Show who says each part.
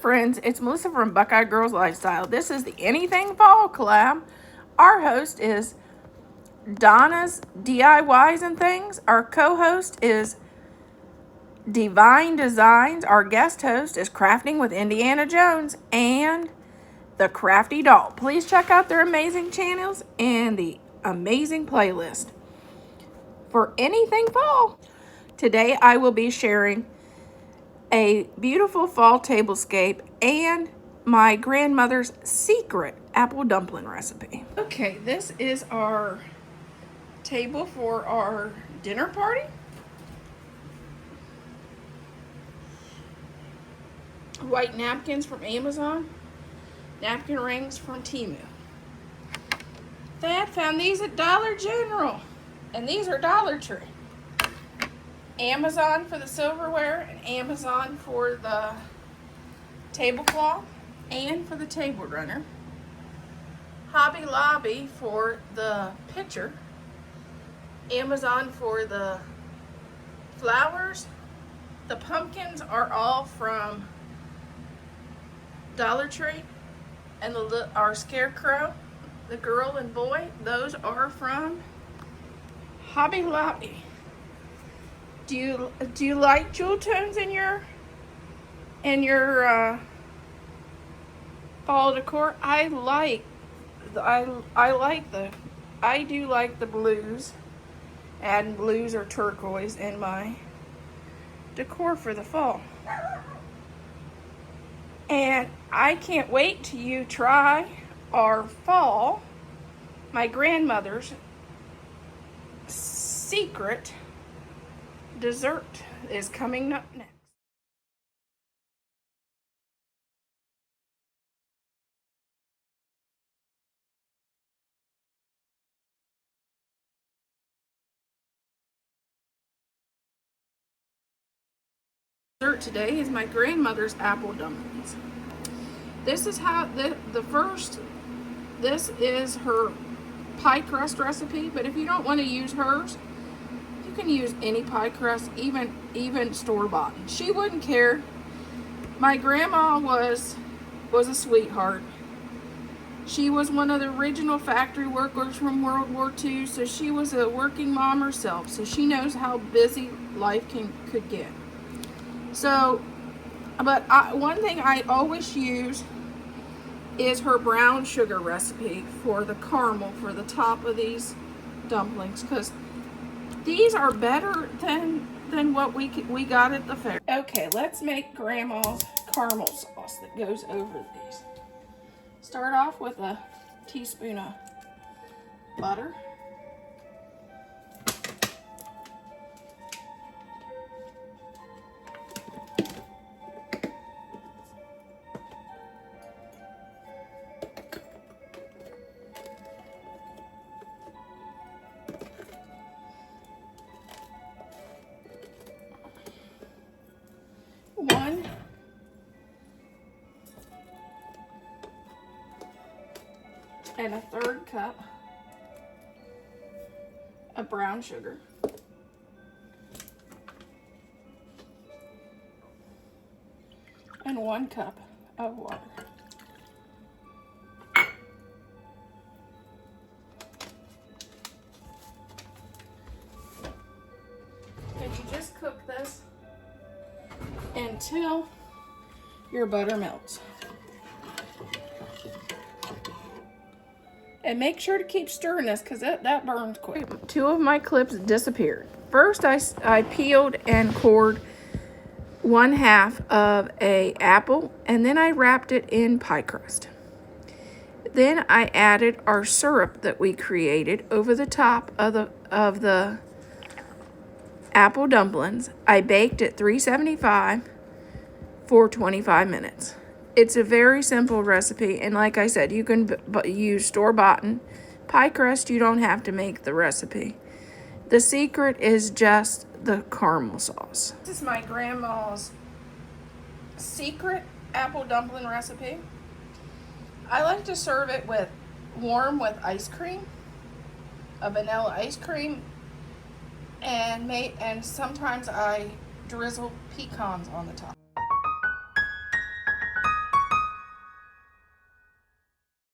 Speaker 1: friends, it's Melissa from Buckeye Girls Lifestyle. This is the Anything Fall collab. Our host is Donna's DIYs and Things. Our co-host is DeVyneDeZynzest. Our guest host is Crafting with Indiana Jones and the Crafty Doll. Please check out their amazing channels and the amazing playlist for Anything Fall. Today I will be sharing a beautiful fall tablescape and my grandmother's secret apple dumpling recipe. Okay, this is our table for our dinner party. White napkins from Amazon, napkin rings from Temu. Dad found these at Dollar General, and these are Dollar Tree. Amazon for the silverware, and Amazon for the tablecloth and for the table runner. Hobby Lobby for the pitcher. Amazon for the flowers. The pumpkins are all from Dollar Tree, and our scarecrow, the girl and boy, those are from Hobby Lobby. Do you like jewel tones in your fall decor? I do like the blues, adding blues or turquoise in my decor for the fall. And I can't wait till you try our fall, my grandmother's secret dessert is coming up next. Dessert today is my grandmother's apple dumplings. This is how this is her pie crust recipe, but if you don't want to use hers, you can use any pie crust, even store-bought. She wouldn't care. My grandma was a sweetheart. She was one of the original factory workers from World War II, so she was a working mom herself, so she knows how busy life could get. So, but one thing I always use is her brown sugar recipe for the caramel for the top of these dumplings, because these are better than what we got at the fair. Okay, let's make Grandma's caramel sauce that goes over these. Start off with a teaspoon of butter. One and a third cup of brown sugar. And 1 cup of water. And you just cook this until your butter melts. And make sure to keep stirring this, because that burns quick. 2 of my clips disappeared. First, I peeled and cored 1/2 of a apple, and then I wrapped it in pie crust. Then I added our syrup that we created over the top of the apple dumplings. I baked at 375 for 25 minutes. It's a very simple recipe, and like I said, you can use store-bought pie crust. You don't have to make the recipe. The secret is just the caramel sauce. This is my grandma's secret apple dumpling recipe. I like to serve it warm with ice cream, a vanilla ice cream, and sometimes I drizzle pecans on the top.